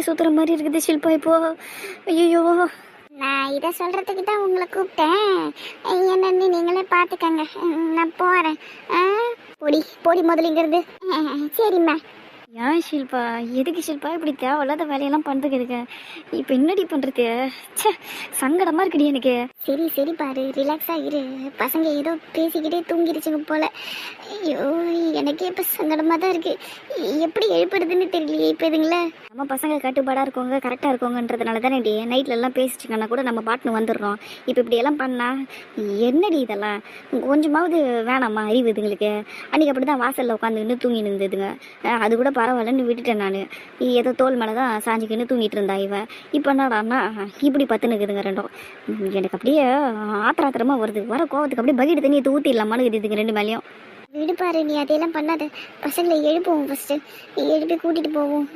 சுத்துற மாதிரி இருக்குது ஷில்பா இப்போ. ஐயோ, நான் இதை சொல்கிறதுக்கு தான் உங்களை கூப்பிட்டேன். என்னன்னு நீங்களே பார்த்துக்கங்க. நான் போகிறேன். பொடி பொடி முதலிங்கிறது. சரிம்மா. ஏன் ஷில்பா, எதுக்கு ஷில்பா இப்படி தேவையில்லாத வேலையெல்லாம் பண்ணுறதுக்கு இருக்க? இப்போ என்னடி பண்ணுறது? ச்சே, சங்கடமாக இருக்குடி எனக்கு. சரி சரி பாரு, ரிலாக்ஸாக இரு. பசங்க ஏதோ பேசிக்கிட்டே தூங்கிடுச்சுங்க போல. ஐயோ, எனக்கே இப்போ சங்கடமாக தான் இருக்குது. எப்படி எழுப்புறதுன்னு தெரியலையே இப்போ இதுங்களே. நம்ம பசங்க கட்டுப்பாடாக இருக்கவங்க, கரெக்டாக இருக்கவங்கன்றதுனால தானே டி நைட்லலாம் பேசிச்சுங்கன்னா கூட நம்ம பாட்டுன்னு வந்துடுறோம். இப்போ இப்படியெல்லாம் பண்ணால் என்னடி இதெல்லாம்? கொஞ்சமாவது வேணாம்மா அறிவு இதுங்களுக்கு? அன்றைக்கி அப்படி தான் வாசலில் உட்காந்துக்கின்னு தூங்கின்னு இருந்ததுங்க. அது கூட பரவாயில்லன்னு விட்டுட்டேன் நான். ஏதோ தோல் மேலே தான் சாஞ்சிக்கின்னு தூங்கிட்டு இருந்தா இவன். இப்போ என்னடான்னா இப்படி பத்துனுக்குதுங்க ரெண்டும். எனக்கு அப்படியே ஆத்திரமாக வருது. வர கோவத்துக்கு அப்படியே பக்கெட் தண்ணி ஊற்றிடலாமான்னு இதுங்க ரெண்டு மேலேயும். விடுப்பாரு, நீ அதையெல்லாம் பண்ணாத. பசங்களை எழுப்புவோம் ஃபஸ்ட்டு. எழுப்பி கூட்டிகிட்டு போவோம்.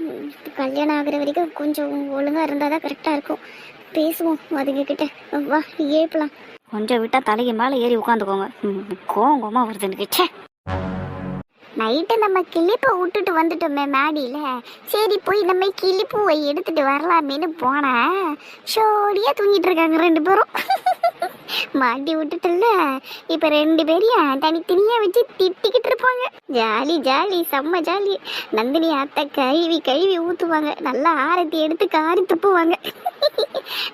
கல்யாணம் ஆகிற வரைக்கும் கொஞ்சம் ஒழுங்காக இருந்தால் தான் கரெக்டாக இருக்கும். பேசுவோம் அதுங்கக்கிட்ட. வா, எழுப்பலாம். கொஞ்சம் விட்டால் தலைக்கு மேலே ஏறி உட்காந்துக்கோங்க. கோவமாக வருது எனக்கு. ச்சே, நைட்டு நம்ம கிளிப்பை விட்டுட்டு வந்துட்டோமே மேடியில். சரி, போய் நம்ம கிளிப்பூவை எடுத்துகிட்டு வரலாமேன்னு போனேன். ஷோடியாக தூங்கிட்டு இருக்காங்க ரெண்டு பேரும். மாட்டி விட்டுட்டுல. இப்போ ரெண்டு பேரையும் தனித்தனியாக வச்சு திட்டிக்கிட்டு இருப்பாங்க. ஜாலி ஜாலி, செம்ம ஜாலி. நந்தினி அத்தை கழுவி கழுவி ஊற்றுவாங்க. நல்லா ஆரத்தி எடுத்து காரி துப்புவாங்க.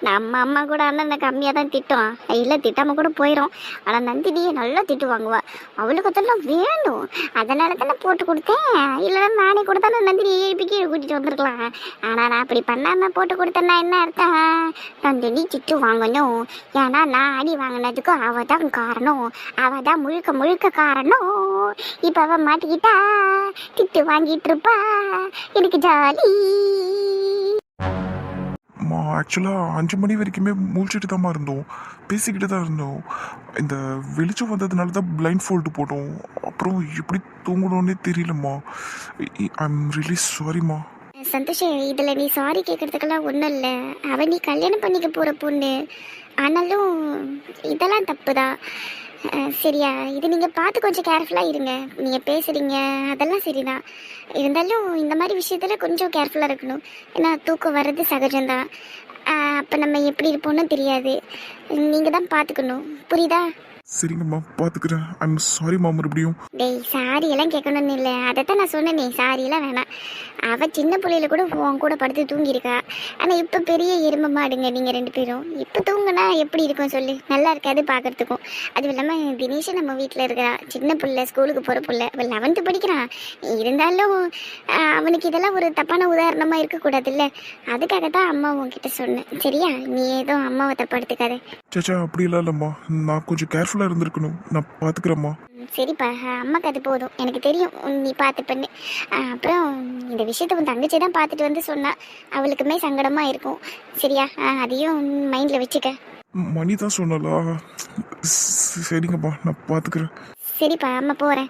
நம்ம அம்மா கூட அண்ணன் கம்மியாக தான் திட்டோம். இல்லை, திட்டாமல் கூட போயிடும். ஆனால் நந்தினியை நல்லா திட்டு வாங்குவா. அவளுக்கு அதெல்லாம் வேணும். அதனால தானே போட்டு கொடுத்தேன். இல்லைன்னா நானே கூட தானே நந்தினியை எழுப்பி கீழே கூட்டிகிட்டு வந்திருக்கலாம். ஆனால் நான் அப்படி பண்ணாமல் போட்டு கொடுத்தேன்னா என்ன அர்த்தம்? நந்தினி திட்டு வாங்கணும். ஏன்னா நான் அடி வாங்கினதுக்கு அவள் தான் காரணம். அவள் தான் முழுக்க முழுக்க காரணம். இப்போ அவள் மாட்டிக்கிட்டா திட்டு வாங்கிட்டு இருப்பா. எனக்கு ஜாலி. ஆக்சுவலாக 5 மணி வரைக்குமே முழிச்சிட்டு தான் இருந்தோம், பேசிக்கிட்டு தான் இருந்தோம். இந்த வெளிச்சம் வந்ததுனால தான் பிளைண்ட் ஃபோல்டு போட்டோம். அப்புறம் எப்படி தூங்கணும்னே தெரியலம்மா. ஐம் ரியலி சாரிம்மா. சந்தோஷ், இதில் நீ சாரி கேட்குறதுக்கெல்லாம் ஒன்றும் இல்லை. அவன் நீ கல்யாணம் பண்ணிக்க போகிற பொண்ணு. ஆனாலும் இதெல்லாம் தப்பு தான். சரியா? இது நீங்கள் பார்த்து கொஞ்சம் கேர்ஃபுல்லாக இருங்க. நீங்கள் பேசுகிறீங்க அதெல்லாம் சரிதான். இருந்தாலும் இந்த மாதிரி விஷயத்தில் கொஞ்சம் கேர்ஃபுல்லாக இருக்கணும். ஏன்னா தூக்கம் வர்றது சகஜம்தான். அப்போ நம்ம எப்படி இருப்போம்னு தெரியாது. நீங்கள் தான் பார்த்துக்கணும். புரியுதா? சரிங்கம்மா, பார்த்துக்கிறேன். ஐம் சாரிம்மா மறுபடியும். டேய், சாரி எல்லாம் கேட்கணும்னு இல்லை. அதைத்தான் நான் சொன்னேனே, சாரியெல்லாம் வேணாம். அவள் சின்ன பிள்ளையில கூட உன் கூட படுத்து தூங்கியிருக்கா. ஆனால் இப்போ பெரிய எருமை மாடுங்க நீங்கள் ரெண்டு பேரும். இப்போ தூங்கினா எப்படி இருக்கும் சொல்லு? நல்லா இருக்காது பார்க்குறதுக்கும். அதுவும் இல்லாமல் தினேஷ் நம்ம வீட்டில் இருக்கிறான். சின்ன பிள்ளை, ஸ்கூலுக்கு போகிற பிள்ளை. அவள் 11th படிக்கிறான். இருந்தாலும் அவனுக்கு இதெல்லாம் ஒரு தப்பான உதாரணமாக இருக்கக்கூடாதுல்ல. அதுக்காக தான் அம்மா உன்கிட்ட சொன்னேன். சரியா? நீ ஏதோ அம்மாவை தப்பா எடுத்துக்காத. சேச்சா, அப்படிலாம் இல்லைம்மா. நான் கொஞ்சம் கேர்ஃபுல்லாக இருந்திருக்கணும். நான் பார்த்துக்கிறேம்மா. சரிப்பா, அம்மாக்கு அது போதும். எனக்கு தெரியும் நீ பார்த்து பண்ணு. அப்புறம் இந்த விஷயத்த உன் தங்கச்சி தான் பார்த்துட்டு வந்து சொன்னா. அவளுக்குமே சங்கடமாக இருக்கும். சரியா? அதையும் மைண்டில் வச்சுக்க. மணி தான் சொன்னாலா? சரிங்கம்மா, நான் பார்த்துக்கிறேன். சரிப்பா, அம்மா போகிறேன்.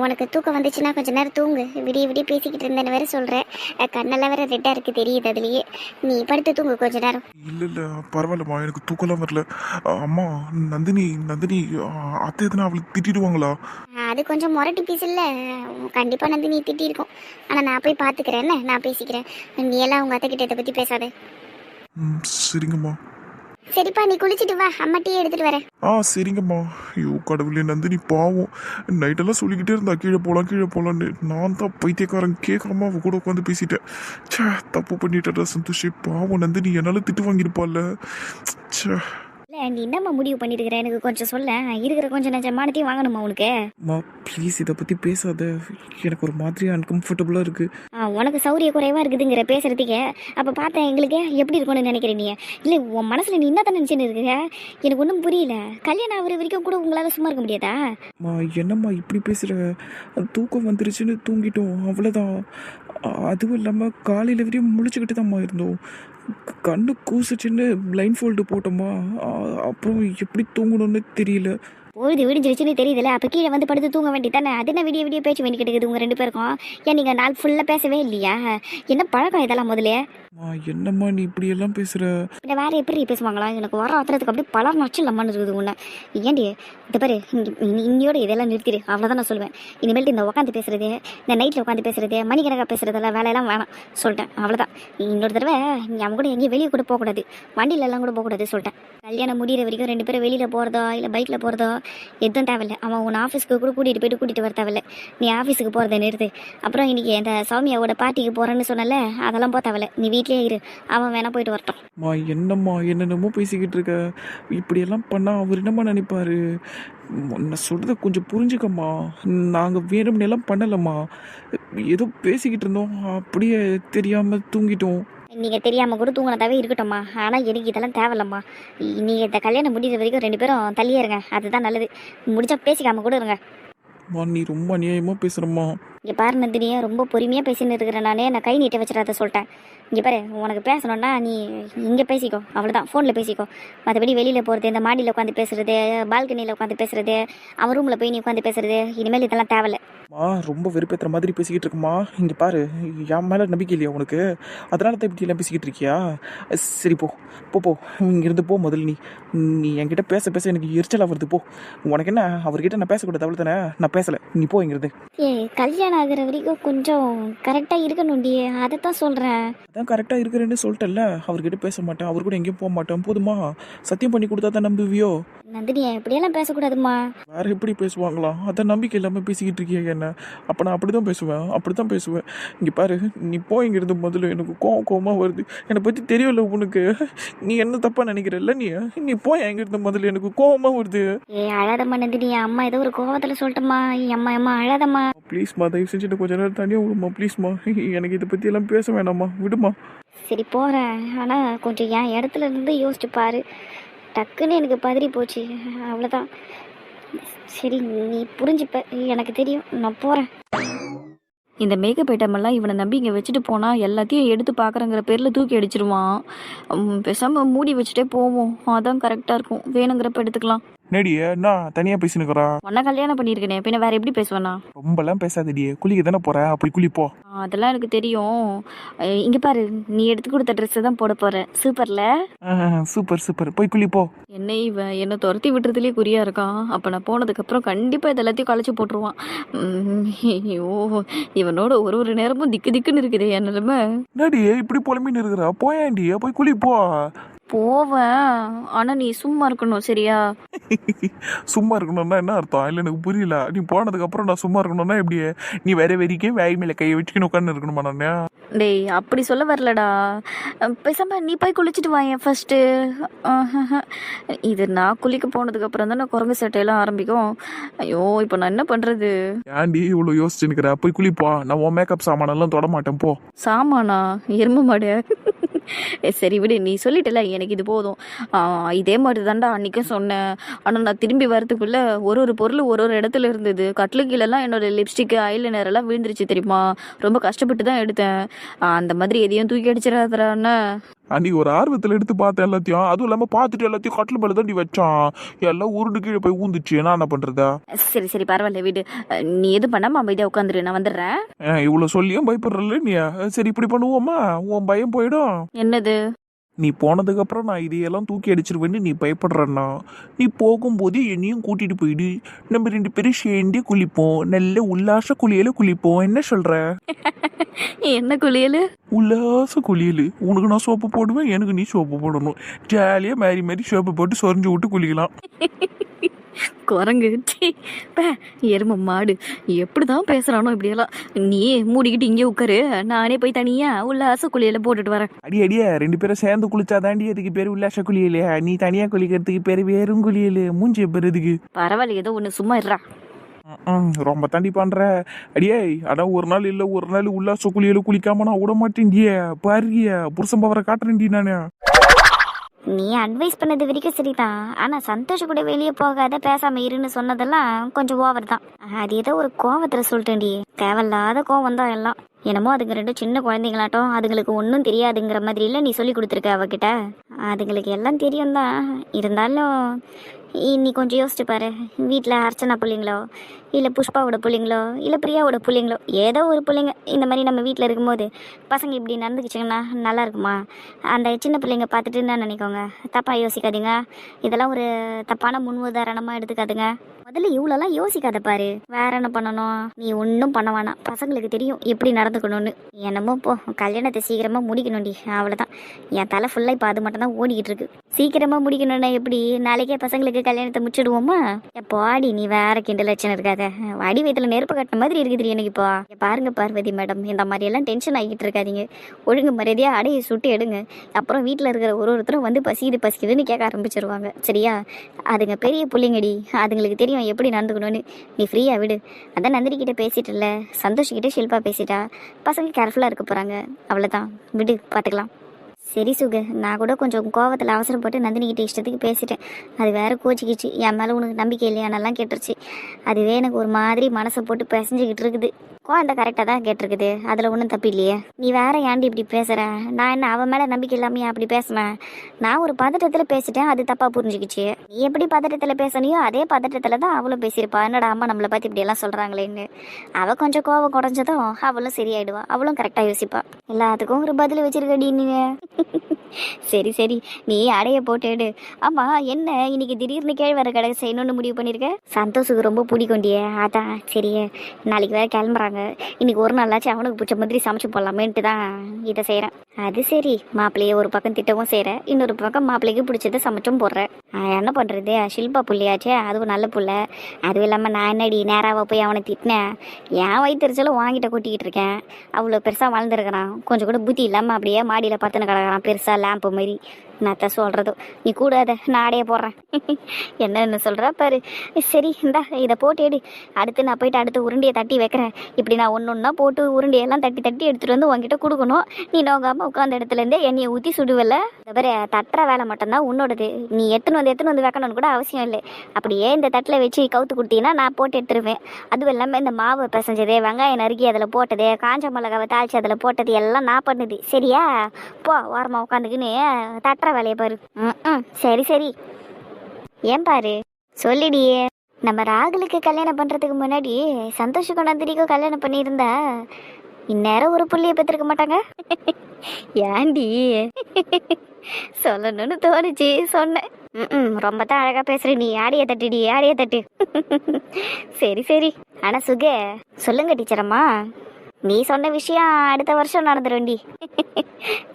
உனக்கு தூக்கம் வந்துச்சுன்னா கொஞ்சம் நேரம் தூங்கு. விடிய விடிய பேசிக்கிட்டு இருந்தேன்னு வேற சொல்கிறேன். கண்ணெல்லாம் வேற ரெட்டாக இருக்குது, தெரியுது அதுலேயே. நீ படுத்து தூங்கு கொஞ்ச நேரம். இல்லை பரவாயில்லம்மா, எனக்கு தூக்கம்லாம் வரல. அம்மா, நந்தினி நந்தினி அத்தை எதுனா அவளுக்கு திட்டிடுவாங்களா? அது கொஞ்சம் முரட்டு பீஸ் இல்லை. கண்டிப்பாக நந்தினி திட்டிருக்கோம். ஆனால் நான் போய் பார்த்துக்கிறேன். என்ன, நான் பேசிக்கிறேன். நீ எல்லாம் உங்கள் அத்தை கிட்ட இதை பற்றி பேசாத. சரிங்கம்மா. சரிப்பா, நீ குளிச்சுட்டு வா. அம்மா டீ எடுத்துகிட்டு வரேன். சரிங்கம்மா. ஐயோ கடவுளே, நந்தினி பாவம். நைட்டெல்லாம் சொல்லிக்கிட்டே இருந்தா கீழே போகலான்னு. நான் தான் பைத்தியக்காரன் கேட்காம அவ கூட உட்காந்து பேசிட்டேன். சே, தப்பு பண்ணிட்டா சந்தோஷி. பாவம் நந்தினி என்னால் திட்டு வாங்கியிருப்பாள்ல. சே. இல்லை, நீ என்னம்மா முடிவு பண்ணிட்டு இருக்கிற? எனக்கு கொஞ்சம் சொல்ல. இருக்கிற கொஞ்சம் நிஜமானத்தையும் வாங்கணுமா உனக்கு? ப்ளீஸ் இதை பற்றி பேசாத. எனக்கு ஒரு மாதிரி அன்கம்ஃபர்டபுளாக இருக்குது. உனக்கு சௌரிய குறைவாக இருக்குதுங்கிற பேசுகிறதுக்கே. அப்போ பார்த்தேன் எங்களுக்கு எப்படி இருக்கும்னு நினைக்கிறேன் நீ? இல்லை, உன் மனசில் நீ என்ன தான் நினச்சின்னு இருக்க? எனக்கு ஒன்றும் புரியல. கல்யாணம் ஆகிற வரைக்கும் கூட உங்களால் சும்மா இருக்க முடியாதா? என்னம்மா இப்படி பேசுகிற? தூக்கம் வந்துருச்சுன்னு தூங்கிட்டோம், அவ்வளோதான். அதுவும் இல்லாமல் காலையில் வரையும் முழிச்சுக்கிட்டு தான்மா இருந்தோம். கண்ணு கூசிச்சுன்னு பிளைண்ட் ஃபோல்டு போட்டோமா. அப்புறம் எப்படி தூங்கணும்னு தெரியல. பொழுது விடிஞ்சிருச்சுன்னு தெரியுதுல, அப்போ கீழே வந்து படுத்து தூங்க வேண்டி தானே. அது என்ன விடிய விடிய பேச்சு வேண்டி கிடக்குது உங்கள் 2 பேருக்கும்? ஏன் நீங்கள் நாள் ஃபுல்லாக பேசவே இல்லையா? என்ன பழக்கம் இதெல்லாம் முதல்ல? என்னம்மா நீ இப்படியெல்லாம் பேசுகிற? பின்ன வேறு எப்படி பேசுவாங்களா? எனக்கு வர ஆத்திரத்துக்கு அப்படியே பலர் நச்சு இல்லாமல் இருக்குது உன்னை. ஏன்டி இந்த பாரு, இன்னையோட இதெல்லாம் நிறுத்திடு, அவ்வளோதான் நான் சொல்லுவேன். இனிமேல்ட்டு இந்த உட்காந்து பேசுறது, இந்த நைட்டில் உட்காந்து பேசுறது, மணிக்கணக்காக பேசுறதெல்லாம் வேலையெல்லாம் வேணாம் சொல்லிட்டேன், அவ்வளோதான். இன்னொரு தடவை நீ அவன் கூட எங்கேயும் வெளியே கூட போகக்கூடாது, வண்டியிலலாம் கூட போகக்கூடாது சொல்லிட்டேன். கல்யாணம் முடிகிற வரைக்கும் 2 பேரும் வெளியில் போகிறதோ இல்லை பைக்கில் போகிறதோ எதுவும் தேவையில்லை. அவன் உன் ஆஃபீஸ்க்கு கூட கூட்டிகிட்டு வர தேவையில்லை. நீ ஆஃபீஸுக்கு போகிறத நிறுத்து. அப்புறம் இன்றைக்கி இந்த சௌமியாவோட பார்ட்டிக்கு போகிறேன்னு சொன்னல, அதெல்லாம் போக தேவையில்லை. நீ வீட்லேயே இரு, அவன் வேணா போயிட்டு வரட்டும். என்னம்மா என்னென்னமோ பேசிக்கிட்டு இருக்க? இப்படியெல்லாம் பண்ணால் அவர் என்னம்மா நினைப்பாரு? நான் சொல்கிறத கொஞ்சம் புரிஞ்சுக்கம்மா. நாங்கள் வேணும்னெல்லாம் பண்ணலம்மா, ஏதோ பேசிக்கிட்டு இருந்தோம், அப்படியே தெரியாமல் தூங்கிட்டோம். நீங்கள் தெரியாமல் கூட தூங்கினதாவே இருக்கட்டும்மா. ஆனால் எனக்கு இதெல்லாம் தேவையில்லம்மா. நீங்கள் இந்த கல்யாணம் முடிகிற வரைக்கும் 2 பேரும் தள்ளியே இருங்க, அதுதான் நல்லது. முடிஞ்சா பேசிக்காமல் கூட இருங்க. நீ ரொம்ப அநியாயமாக பேசுகிறம்மா. இங்கே பாரு நந்தினியே, ரொம்ப பொறுமையாக பேசின்னு இருக்கிறேன் நானே. நான் கை நீட்ட வச்சிடாத சொல்லிட்டேன். இங்கே பாரு, உனக்கு பேசணுன்னா நீ இங்கே பேசிக்கோ, அவ்வளோதான். ஃபோனில் பேசிக்கோ. மற்றபடி வெளியில் போகிறது, இந்த மாடியில் உட்காந்து பேசுறது, பால்கனியில் உட்காந்து பேசுறது, அவன் ரூமில் போய் நீ உட்காந்து பேசுறது, இனிமேல் இதெல்லாம் தேவையில்லை. ரொம்ப வெறுப்பேற்றுற மாதிரி பேசிக்கிட்டு இருக்குமா? இங்கே பாரு, என் மேலே நம்பிக்கை இல்லையா உனக்கு? அதனால தான் இப்படி எல்லாம் பேசிக்கிட்டு இருக்கியா? சரி போ போ போ, இங்கேருந்து போ. முதல்ல நீ என்கிட்ட பேச பேச எனக்கு எரிச்சலாக வருது. போ. உனக்கு என்ன, அவர்கிட்ட நான் பேசக்கூடாது அவ்வளோ தானே? நான் பேசலை, நீ போ இங்கிருந்து. கல்யாணம் ஆகிற வரைக்கும் கொஞ்சம் கரெக்டாக இருக்கணும்டி, அதை தான் சொல்கிறேன். அதான் கரெக்டாக இருக்கிறேன்னு சொல்லிட்டேன்ல. அவர்கிட்ட பேச மாட்டேன், அவர் கூட எங்கேயும் போக மாட்டேன். போதுமா? சத்தியம் பண்ணி கொடுத்தா தான் நம்புவியோ? நந்தினியா, இப்படியெல்லாம் பேசக்கூடாதுமா. வேற எப்படி பேசுவாங்களா? அதான் நம்பிக்கை இல்லாமல் பேசிக்கிட்டு இருக்கியா என்ன? அப்போ நான் அப்படி தான் பேசுவேன். இங்கே பாரு, நீ போ இங்கிருந்து. முதல்ல எனக்கு கோவமாக வருது. என்னை பற்றி தெரியல உனக்கு. நீ என்ன தப்பாக நினைக்கிறல்ல? நீ போய் எங்கிருந்து. முதல்ல எனக்கு கோவமாக வருது. அழாதம்மா நந்தினியா, அம்மா ஏதோ ஒரு கோவத்தில் சொல்லிட்டம்மா. அம்மா அழாதம்மா. ப்ளீஸ்மா, தயவு செஞ்சுட்டு கொஞ்ச நேரம் தனியாக விடுமா ப்ளீஸ்மா. எனக்கு இதை பற்றி எல்லாம் பேச வேணாம்மா, விடுமா. சரி போகிறேன், ஆனால் கொஞ்சம் என் இடத்துல இருந்து யோசிச்சு பாரு. டக்குன்னு எனக்கு பதறி போச்சு, அவ்வளோதான். சரி, நீ புரிஞ்சுப்ப, எனக்கு தெரியும். நான் போகிறேன். இந்த மேக்கப் ஐட்டமெல்லாம் இவனை நம்பி இங்கே வச்சுட்டு போனால் எல்லாத்தையும் எடுத்து பார்க்குறங்கிற பேரில் தூக்கி அடிச்சிடுவான். பேசாமல் மூடி வச்சுட்டே போவோம், அதான் கரெக்டாக இருக்கும். வேணுங்கிறப்ப எடுத்துக்கலாம். நேடியே நான் தனியாக பேசினுக்கிறா. உன்னை கல்யாணம் பண்ணியிருக்கேனே, பின்ன வேறு எப்படி பேசுவேண்ணா? ரொம்பலாம் பேசாதடியே, குளிக்க தானே போகிறேன், போய் குளிப்போ. அதெல்லாம் எனக்கு தெரியும். இங்கே பாரு, நீ எடுத்து கொடுத்த ட்ரெஸ்ஸை தான் போட போகிறேன். சூப்பரில்? சூப்பர், போய் குளிப்போ. என்னை துரத்தி விட்டுறதுலேயே குறியா இருக்கான். அப்போ நான் போனதுக்கப்புறம் கண்டிப்பாக இது எல்லாத்தையும் களைச்சி போட்டுருவான். ஐயோ, இவனோட ஒரு நேரமும் திக்குன்னு இருக்குது என் நிலைமை. நேடியே இப்படி புலம்பின்னு இருக்கிறா, போயேண்டியே, போய் குளிப்போ. போவேன், ஆனால் நீ சும்மா இருக்கணும், சரியா? சும்மா இருக்கணும்னா என்ன அர்த்தம்? இல்லை எனக்கு புரியல. நீ போனதுக்கப்புறம் நான் சும்மா இருக்கணும்னா எப்படியே? நீ வேற வரைக்கும் வேய் மேலே கையை வச்சுக்கின்னு உட்காந்து இருக்கணுமா நான்? டேய், அப்படி சொல்ல வரலடா. பேசாம நீ போய் குளிச்சுட்டு வாயேன் ஃபர்ஸ்ட்டு. இது நான் குளிக்க போனதுக்கப்புறம் தான் நான் குரங்கு சட்டையெல்லாம் ஆரம்பிக்கும். ஐயோ, இப்போ நான் என்ன பண்ணுறது? ஏன்டி இவ்வளோ யோசிச்சு நிற்கிற? போய் குளிப்பா. நான் உன் மேக்கப் சாமானெல்லாம் தொட மாட்டேன், போ. சாமானா? எருமை மாடு. சரி விடு, நீ சொல்லிட்டல, எனக்கு இது போதும். இதே மாதிரி தாண்டா அன்றைக்கும் சொன்னேன். ஆனால் நான் திரும்பி வரதுக்குள்ளே ஒரு பொருள் ஒரு இடத்துல இருந்தது. கட்டிலு கீழெல்லாம் என்னோட லிப்ஸ்டிக்கு ஐலைனர் எல்லாம் விழுந்துருச்சு தெரியுமா? ரொம்ப கஷ்டப்பட்டு தான் எடுத்தேன். அந்த மாதிரி எதையும் தூக்கி அடிச்சிடாதானே. அன்றைக்கி ஒரு ஆர்வத்தில் எடுத்து பார்த்தேன் எல்லாத்தையும். அதுவும் இல்லாமல் பார்த்துட்டு எல்லாத்தையும் கட்டில் மேலே தாண்டி வச்சான். எல்லாம் உருண்டு கீழே போய் ஊந்துச்சு. நான் என்ன பண்ணுறதா? சரி பரவாயில்ல விடு. நீ எதுவும் பண்ணாமல் அமைதியாக உட்காந்துரு, நான் வந்துடுறேன். இவ்வளோ சொல்லியும் பயப்படுறல நீ? சரி இப்படி பண்ணுவோமா? உன் பயம் போயிடும். என்னது? நீ போனதுக்கப்புறம் நான் இதையெல்லாம் தூக்கி அடிச்சிருவேன்னு நீ பயப்படுறன்னா, நீ போகும்போதே என்னையும் கூட்டிகிட்டு போயிடு. நம்ம 2 பேரும் சேர்ந்தே குளிப்போம். நல்ல உல்லாச குளியல குளிப்போம். என்ன சொல்கிற? என்ன குளியல்? உல்லாச குளியல். உனக்கு நான் சோப்பு போடுவேன், எனக்கு நீ சோப்பு போடணும். ஜாலியாக மாறி சோப்பு போட்டு சொரிஞ்சு விட்டு குளிக்கலாம். குரங்கு, எருமை மாடு, எப்படிதான் பேசுறானோ இப்படியெல்லாம். நீ மூடிக்கிட்டு இங்கே உட்காரு, நானே போய் தனியா உல்லாச குளியல போட்டுட்டு வரேன். அடியே 2 பேரும் சேர்ந்து குளிச்சாதாண்டி அதுக்கு பேர் உல்லாச குளியலே. நீ தனியா குளிக்கிறதுக்கு பேர் வேறும் குளியல். மூஞ்சி பெறதுக்கு பரவாயில்ல, ஏதோ ஒன்று சும்மா இருறா. ரொம்ப தாண்டி பண்ற. அடியே, அதான் ஒரு நாள் இல்லை ஒரு நாள் உல்லாச குளியல குளிக்காம நான் விட மாட்டேன்டிய. பாருகிய புருஷன் பவரை காட்டுறேன்டி நானு. நீ அட்வைஸ் பண்ணது வரைக்கும் சரிதான். ஆனால் சந்தோஷ் கூட வெளியே போகாத, பேசாம இருன்னு சொன்னதெல்லாம் கொஞ்சம் ஓவர் தான். அது ஏதோ ஒரு கோவத்தில் சொல்லிட்டேன்டி. தேவையில்லாத கோவம் தான் எல்லாம். என்னமோ அதுங்க 2 சின்ன குழந்தைங்களாட்டம், அதுங்களுக்கு ஒன்றும் தெரியாதுங்கிற மாதிரி இல்லை நீ சொல்லி கொடுத்துருக்க அவகிட்ட. அதுங்களுக்கு எல்லாம் தெரியும் தான். இருந்தாலும் நீ கொஞ்சம் யோசிச்சு பாரு. வீட்டில் அர்ச்சனா பிள்ளைங்களோ, இல்லை புஷ்பாவோட பிள்ளைங்களோ, இல்லை பிரியாவோட பிள்ளைங்களோ, ஏதோ ஒரு பிள்ளைங்க இந்த மாதிரி நம்ம வீட்டில் இருக்கும்போது பசங்க இப்படி நடந்துக்கிச்சிங்கன்னா நல்லா இருக்குமா? அந்த சின்ன பிள்ளைங்க பார்த்துட்டு என்ன நினைக்கோங்க? தப்பாக யோசிக்காதீங்க. இதெல்லாம் ஒரு தப்பான முன் உதாரணமாக எடுத்துக்காதுங்க. முதல்ல இவ்வளோலாம் யோசிக்காத பாரு. வேற என்ன பண்ணணும்? நீ ஒன்றும் பண்ண வேணாம். பசங்களுக்கு தெரியும் எப்படி நடந்துக்கணும்னு. என்னமோ போ, கல்யாணத்தை சீக்கிரமாக முடிக்கணும்டி, அவ்வளோதான். என் தலை ஃபுல்லாக இப்போ அது மட்டும் தான் ஓடிக்கிட்டு இருக்கு. சீக்கிரமாக முடிக்கணும்னா எப்படி? நாளைக்கே பசங்களுக்கு கல்யாணத்தை முடிச்சிடுவோமா? எப்போ ஆடி நீ வேற கிண்டல் லட்சணம் இருக்காத. வடி வயிற்றுல நெருப்பு கட்டின மாதிரி இருக்குது எனக்கு இப்போ. பாருங்க பார்வதி மேடம், இந்த மாதிரியெல்லாம் டென்ஷன் ஆகிட்டு இருக்காதீங்க. ஒழுங்கு மரியாதையாக அடையை சுட்டு எடுங்க. அப்புறம் வீட்டில் இருக்கிற ஒருத்தரும் வந்து பசிக்குதுன்னு கேட்க ஆரம்பிச்சிருவாங்க. சரியா? அதுங்க பெரிய பிள்ளைங்கடி, அதுங்களுக்கு தெரியும் எப்படி நடந்துக்கணும்னு. நீ ஃப்ரீயாக விடு. அதான் நந்தினிக்கிட்ட பேசிட்டுல, சந்தோஷிக்கிட்ட ஷில்பா பேசிட்டா. பசங்க கேர்ஃபுல்லாக இருக்க போகிறாங்க. அவ்வளோதான், விடு, பார்த்துக்கலாம். சரி சுகு, நான் கூட கொஞ்சம் கோவத்தில் அவசரப்பட்டு நந்தினிக்கிட்ட இஷ்டத்துக்கு பேசிட்டேன். அது வேற கோச்சிக்கிச்சு. என் மேலே உனக்கு நம்பிக்கை இல்லையானெல்லாம் கேட்டுருச்சு. அதுவே எனக்கு ஒரு மாதிரி மனசை போட்டு பிசைஞ்சிக்கிட்டு இருக்குது. குழந்தை கரெக்டாக தான் கேட்டிருக்குது, அதில் ஒன்றும் தப்பு இல்லையே. நீ வேற ஏன்டி இப்படி பேசுகிற? நான் என்ன அவன் மேலே நம்பிக்கை இல்லாமையா அப்படி பேசுனேன்? நான் ஒரு பதட்டத்தில் பேசிட்டேன், அது தப்பாக புரிஞ்சுக்கிச்சு. நீ எப்படி பதட்டத்தில் பேசணியோ அதே பதட்டத்தில் தான் அவளும் பேசியிருப்பா. என்னடா அம்மா நம்மளை பார்த்து இப்படியெல்லாம் சொல்கிறாங்களேன்னு. அவள் கொஞ்சம் கோவம் குறைஞ்சதும் அவளும் சரியாயிடுவா. அவளும் கரெக்டாக யோசிப்பா. எல்லாத்துக்கும் ஒரு பதில் வச்சிருக்கடி நீ. சரி சரி, நீ அடைய போட்டு எடு. ஆமா, என்ன இன்னைக்கு திடீர்னு கேழ்வரகு கடை செய்யணும்னு முடிவு பண்ணிருக்க? சந்தோஷுக்கு ரொம்ப பிடிக்கும்டியே, அதான். சரியே, நாளைக்கு வேற கிளம்புறாங்க. இன்னைக்கு ஒரு நாளாச்சும் அவனுக்கு பிடிச்ச மாதிரி சமைச்சு போடலாமேன்ட்டு தான் இதை செய்கிறேன். அது சரி, மாப்பிள்ளைய ஒரு பக்கம் திட்டவும் செய்கிறேன், இன்னொரு பக்கம் மாப்பிள்ளைக்கு பிடிச்சதை சமைச்சும் போடுறேன். என்ன பண்ணுறது? ஷில்பா புள்ளையாச்சே, அதுவும் நல்ல புள்ள. அதுவும் இல்லாமல் நான் என்னடி நேராக போய் அவனை திட்டினேன்? என் வயிற்றுச்சலும் வாங்கிட்ட கொட்டிக்கிட்டு இருக்கேன். அவ்வளோ பெருசாக வளர்ந்துருக்கிறான். கொஞ்சம் கூட புத்தி இல்லாமல் அப்படியே மாடியில் பத்துன்னு கிடக்குறான், பெருசாக லேம்பு மாதிரி. நான் சொல்கிறதோ நீ கூடாத, நான் அடைய போடுறேன். என்னென்னு சொல்கிற பாரு. சரி, இந்தா இதை போட்டு எடு. அடுத்து நான் போயிட்டு அடுத்து உருண்டையை தட்டி வைக்கிறேன். இப்படி நான் ஒன்று ஒன்றா போட்டு உருண்டையெல்லாம் தட்டி தட்டி எடுத்துகிட்டு வந்து உங்ககிட்ட கொடுக்கணும். நீ நோகாமல் உட்காந்த இடத்துலேருந்தே எண்ணெயை ஊற்றி சுடுவல. தவிர தட்டுற வேலை மட்டும்தான் உன்னோடது. நீ எடுத்துன்னு வந்து வைக்கணும்னு கூட அவசியம் இல்லை. அப்படியே இந்த தட்டில் வச்சு கவுத்து கொடுத்தீங்கன்னா நான் போட்டு எடுத்துருவேன். அதுவும் இல்லாமல் இந்த மாவு பிசைஞ்சது, வெங்காயம் நறுக்கி அதில் போட்டது, காஞ்ச மிளகாவை தாளித்து அதில் போட்டது எல்லாம் நான் பண்ணுது. சரியா? போ, ஓரமாக உட்காந்துக்குன்னு தட்டுற வேலையை பாரு. சரி சரி. ஏன் பாரு, சொல்லிடியே. நம்ம ராகுலுக்கு கல்யாணம் பண்றதுக்கு முன்னாடி சந்தோஷுக்கும் நந்தினிக்கும் கல்யாணம் பண்ணியிருந்தா இந்நேரம் ஒரு புள்ளிய பெற்றிருக்க மாட்டாங்க. ஏண்டி? சொல்லணும்னு தோணுச்சு, சொன்னேன். ரொம்ப தான் அழகா பேசுற நீ. ஆடைய தட்டுடி, ஆடைய தட்டு. சரி சரி. ஆனா சுக, சொல்லுங்க டீச்சரம்மா. நீ சொன்ன விஷயம் அடுத்த வருஷம் நடந்துரும்டி.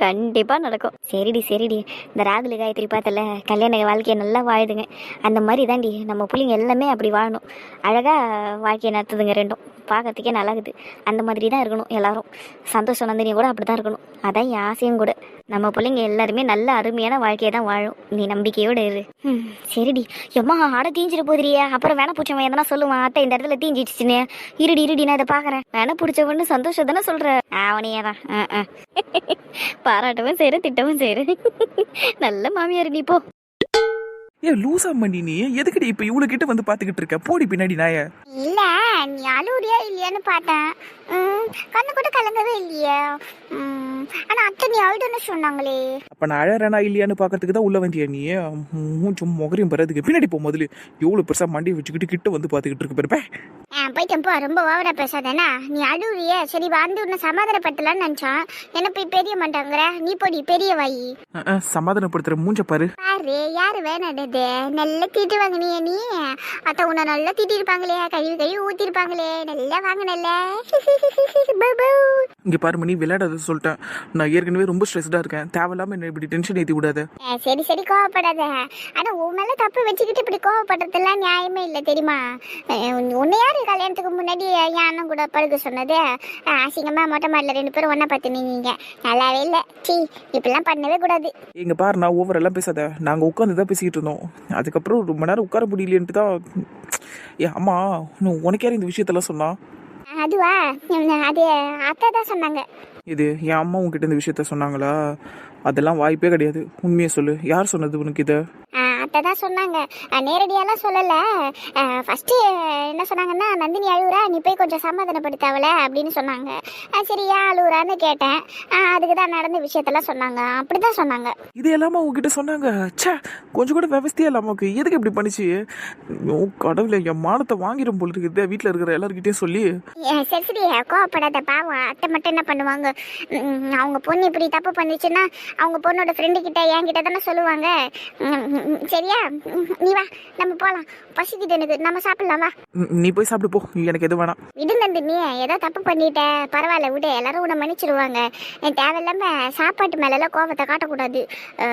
கண்டிப்பா நடக்கும். சரிடி சரிடி. இந்த ராகுல காயத்ரி பார்த்தல, கல்யாண வாழ்க்கையை நல்லா வாழுதுங்க. அந்த மாதிரி தாண்டி நம்ம பிள்ளைங்க எல்லாமே அப்படி வாழணும். அழகா வாழ்க்கையை நடத்துதுங்க ரெண்டும். பார்க்கறதுக்கே நல்லாகுது. அந்த மாதிரி தான் இருக்கணும் எல்லாரும். சந்தோஷம் நந்தினியும் கூட அப்படி தான் இருக்கணும். அதான் என் ஆசையும் கூட. நம்ம பிள்ளைங்க எல்லாருமே நல்ல அருமையான வாழ்க்கையை தான் வாழும். நீ நம்பிக்கையோடு இரு. சரிடி. எம்மா, ஆட தீஞ்சிட போதிரியா? அப்புறம் வேணா பிடிச்சவன் எதனா சொல்லுவான், அத்தை இந்த இடத்துல தீஞ்சிடுச்சுன்னு. இருடி நான் இதை பார்க்குறேன். வேணா பிடிச்சவன்னு சந்தோஷம் தானே சொல்கிற? அவனையே தான். பாராட்டவும் செய்கிற, திட்டவும் செய்கிற. நல்ல மாமியார் நீ. போ. ஏ லூசா மண்டி, நீ எதுக்கடி இப்போ இவ்வளோ கிட்ட வந்து பார்த்துக்கிட்டு இருக்க? போடி பின்னாடி நாய. இல்ல, நீ அழுவுறியா இல்லையான்னு பார்த்தேன். கண்ணு கூட கலங்கவே இல்லையே. ஆனா அத்தை நீ அழுதுன்னு சொன்னாங்களே. அப்போ நான் அழறேனா இல்லையான்னு பார்க்கறதுக்கு தான் உள்ள வந்தியா நீ? மூச்சும் முகரையும் பறதுக்கு பின்னாடி போ. முதல்ல எவ்வளோ பெருசாக மண்டி வச்சுக்கிட்டு கிட்ட வந்து பார்த்துக்கிட்டு இருக்கு பாருப்ப. போயிட்டேன்ப்பா, ரொம்ப ஓவரா பேசாதேனா. நீ அழுவுறியே, சரி வந்து உன்னை சமாதானப்படுத்தலான்னு நினைச்சான். என்ன போய் பெரிய மாட்டாங்கிற? நீ போடி பெரிய வாயி. சமாதானப்படுத்துற மூஞ்ச பாரு. பாரு, யாரு வேணாடது? நல்லா திட்டு வாங்கினிய நீ. அத்தை உன்னை நல்லா திட்டிருப்பாங்களே, கழுவி ஊத்திருப்பாங்களே. நல்லா வாங்கினல்ல. இங்க பாரு மணி, விளையாடாத சொல்லிட்டேன். நான் ஏற்கனவே ரொம்ப ஸ்ட்ரெஸ்டா இருக்கேன். தேவையில்லாம என்ன இப்படி டென்ஷன் ஏற்றி விடாத. சரி சரி, கோவப்படாத. ஆனா உன் மேல தப்பு வச்சுக்கிட்டு இப்படி கோவப்படுறதுலாம் நியாயமே இல்லை, தெரியுமா? உன்னை யாரு கல்யாணத்துக்கு முன்னாடி என் அண்ணன் கூட படுக்க சொன்னது? அசிங்கமா மொட்டை மாடல 2 பேரும் ஒன்னா பார்த்து நீங்க நல்லாவே இல்லை. சீ, இப்படிலாம் பண்ணவே கூடாது. எங்க பாரு, நான் ஓவர் எல்லாம் பேசாத. நாங்க உட்காந்து தான் பேசிக்கிட்டு இருந்தோம். அதுக்கப்புறம் ரொம்ப நேரம் உட்கார முடியலன்ட்டு தான். அம்மா, உனக்கு யாரும் இந்த விஷயத்தெல்லாம் சொன்னா? அதுவா, அது அத்தை தான் சொன்னாங்க. இது என் அம்மா உங்ககிட்ட இந்த விஷயத்த சொன்னாங்களா? அதெல்லாம் வாய்ப்பே கிடையாது. உண்மையை சொல்லு, யார் சொன்னது உனக்கு இதை? அத்தை தான் சொன்னாங்க. நேரடியாலாம் சொல்லலை. ஃபஸ்ட்டு என்ன சொன்னாங்கன்னா, நந்தினி அழுவுறா, நீ போய் கொஞ்சம் சமாதானப்படுத்தாவல அப்படின்னு சொன்னாங்க. சரி ஏன் அழுவுறான்னு கேட்டேன். அதுக்கு தான் நடந்த விஷயத்தெல்லாம் சொன்னாங்க. அப்படி தான் சொன்னாங்க. இது எல்லாமே உங்ககிட்ட சொன்னாங்க? ச்சே, கொஞ்சம் கூட விவஸ்தையே இல்லாமக்கு எதுக்கு இப்படி பண்ணிச்சு? ஓ கடவுளே, என் மானத்தை வாங்கிடும் போல இருக்குது வீட்டில் இருக்கிற எல்லாருக்கிட்டையும் சொல்லி. சரி சரி, கோவப்படாத. பாவம் அத்தை மட்டும் என்ன பண்ணுவாங்க? அவங்க பொண்ணு இப்படி தப்பு பண்ணிச்சுன்னா அவங்க பொண்ணோட ஃப்ரெண்டு கிட்ட என்கிட்ட தானே சொல்லுவாங்க. சரியா, நீ வா நம்ம போகலாம். பசிக்குது எனக்கு, நம்ம சாப்பிடலாம் வா. நீ போய் சாப்பிட்டு போ, எனக்கு எதுவும் வேணாம். விடு நந்தினி, ஏதோ தப்பு பண்ணிட்ட, பரவாயில்ல விடு, எல்லாரும் உன்னை மன்னிச்சிடுவாங்க. தேவையில்லாம சாப்பாட்டு மேலெல்லாம் கோவத்தை காட்டக்கூடாது.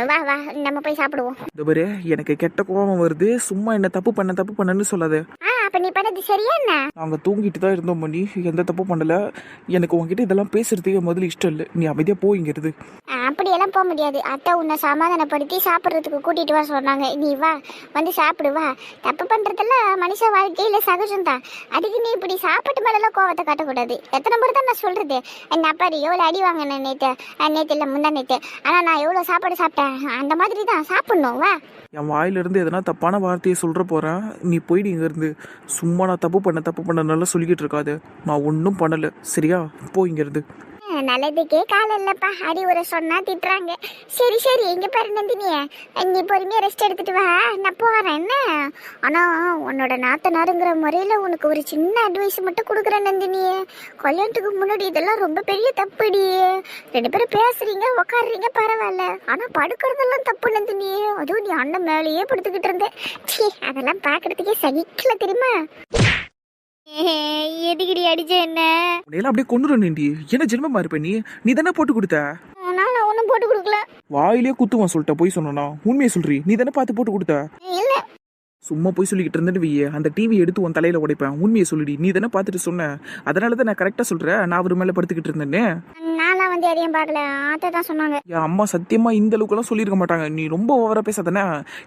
வா வா நம்ம போய் சாப்பிடுவோம். இந்த பாரு, எனக்கு கெட்ட கோபம் வருது. சும்மா என்ன தப்பு பண்ணன்னு சொல்லாத. அப்ப நீ பண்ணது சரியா என்ன? நாங்கள் தூங்கிட்டு தான் இருந்தோம் பண்ணி, எந்த தப்பும் பண்ணல. எனக்கு உங்ககிட்ட இதெல்லாம் பேசுறதுக்கு முதல்ல இஷ்டம் இல்லை. நீ அமைதியாக போய்ங்கிறது. அப்படியெல்லாம் போக முடியாது. அத்தை உன்னை சமாதானப்படுத்தி சாப்பிட்றதுக்கு கூட்டிட்டு வர சொன்னாங்க. நீ வா, வந்து சாப்பிடு வா. தப்பு பண்றதெல்லாம் மனுஷ வாழ்க்கையில சகஜம்தான். அதுக்கு நீ இப்படி சாப்பாட்டு மேலெல்லாம் கோவத்தை காட்டக்கூடாது. எத்தனை முறை தான் நான் சொல்றது? என் அப்பா எவ்வளோ அடி வாங்கினேன் நேற்று இல்லை முந்தா நேற்று. ஆனால் நான் எவ்வளோ சாப்பாடு சாப்பிட்டேன். அந்த மாதிரி தான் சாப்பிடணும். வா. என் வாயிலிருந்து எதனா தப்பான வார்த்தையை சொல்கிற போகிறேன். நீ போயிடு இங்கேருந்து. சும்மா நான் தப்பு பண்ணனால சொல்லிக்கிட்டு இருக்காது. நான் ஒன்றும் பண்ணலை. சரியா, போ இங்கேருந்து. நல்லதுக்கே காலம் இல்லப்பா. அடி உரை சொன்னா திட்டுறாங்க. சரி சரி, இங்க பாரு நந்தினிய, நீ பொறுமையா ரெஸ்ட் எடுத்துட்டு வா, நான் போறேன் என்ன. ஆனா உன்னோட நாத்தனாருங்கிற முறையில உனக்கு ஒரு சின்ன அட்வைஸ் மட்டும் கொடுக்குறேன் நந்தினியே. கல்யாணத்துக்கு முன்னாடி இதெல்லாம் ரொம்ப பெரிய தப்புடி. 2 பேரும் பேசுறீங்க உக்காடுறீங்க பரவாயில்ல, ஆனா படுக்கிறதெல்லாம் தப்பு நந்தினியே. அதுவும் நீ அண்ணன் மேலேயே படுத்துக்கிட்டு இருந்த. சீ, அதெல்லாம் பாக்குறதுக்கே சகிக்கல தெரியுமா? எதுக்கிடி அடிச்ச என்ன? உன்னையெல்லாம் அப்படியே கொண்டு நீண்டி என்ன ஜென்மமா இருப்ப நீ? நீ தானே போட்டு கொடுத்த. நான் ஒன்றும் போட்டு கொடுக்கல. வாயிலே குத்துவான் சொல்லிட்ட. போய் சொன்னா உண்மையை சொல்றி. நீ தானே பார்த்து போட்டு கொடுத்த. இல்ல, சும்மா போய் சொல்லிக்கிட்டு இருந்துட்டு வையே, அந்த டிவி எடுத்து உன் தலையில உடைப்பேன். உண்மையை சொல்லிடி. நீ தானே பார்த்துட்டு சொன்ன. அதனால தான் நான் கரெக்டா சொல்றேன். நான் அவர் மேல படுத்துக்கிட்டு இருந்தேன்னு. நான்லாம் வந்து எதையும் பார்க்கல. ஆத்தை தான் சொன்னாங்க. என் அம்மா சத்தியமா இந்த அளவுக்குலாம் சொல்லியிருக்க மாட்டாங்க. நீ ரொம்ப ஓவரா பேசாதானே,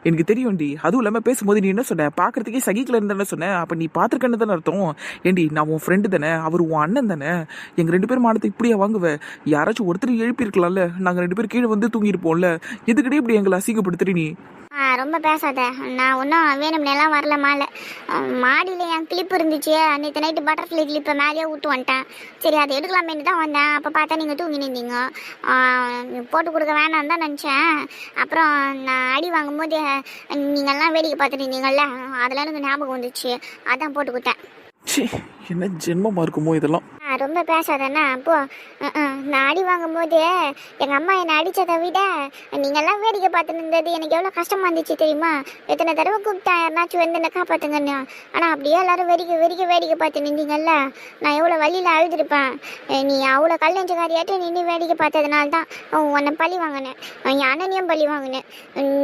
எனக்கு தெரியும்டி. அதுவும் இல்லாம பேசும்போது நீ என்ன சொன்ன, பாக்குறதுக்கே சகிக்கல இருந்தானே சொன்னேன். அப்ப நீ பாத்துருக்கன்னு தானே அர்த்தம். ஏண்டி, நான் உன் ஃப்ரெண்டு தானே, அவர் உன் அண்ணன் தானே. எங்க 2 பேரும் மானத்தை இப்படியா வாங்குவேன்? யாராச்சும் ஒருத்தர் எழுப்பி இருக்கலாம்ல. நாங்க 2 பேரும் கீழே வந்து தூங்கிருப்போம்ல. எதுக்கிட்டே இப்படி எங்களை அசிங்கப்படுத்துறீ நீ? ரொம்ப பேசாத. நான் ஒன்றும் வேணும்னெல்லாம் வரல. மாலை மாடியில் என் கிளிப்பு இருந்துச்சு. நேற்று நைட்டு பட்டர்ஃப்ளை கிளிப்பை மேலேயே விட்டு வந்துட்டேன். சரி, அதை எடுக்கலாமேன்னு தான் வந்தேன். அப்போ பார்த்தா நீங்கள் தூங்கி நின்றீங்க. போட்டு கொடுக்க வேணான்னு தான் நினச்சேன். அப்புறம் நான் அடி வாங்கும்போது நீங்கள்லாம் வேடிக்கை பார்த்துட்டு இருந்தீங்கள்ல, அதெல்லாம் எனக்கு ஞாபகம் வந்துச்சு. அதான் போட்டு கொடுத்தேன். ச்சீ, என்ன ஜென்மமா இருக்குமோ இதெல்லாம். ரொம்ப பேசாதண்ணா. அப்போ நான் அடி வாங்கும்போது எங்கள் அம்மா என்னை அடித்ததை விட நீங்கள்லாம் வேடிக்கை பார்த்துன்னு இருந்தது எனக்கு எவ்வளோ கஷ்டமாக இருந்துச்சு தெரியுமா? எத்தனை தடவை கூப்பிட்டேன் யாருனாச்சும் வந்து என்னை காப்பாற்றுங்கன்னு. ஆனால் அப்படியே எல்லாரும் வேடிக்கை பார்த்து நின்றீங்கல்ல. நான் எவ்வளோ வழியில் அழுதுருப்பேன். நீ அவ்வளோ கல்லஞ்சக்காரியாட்டு நின்று வேடிக்கை பார்த்ததுனால தான் உன்னை பழி வாங்கினேன். என் அண்ணனையும் பழி வாங்கினேன்.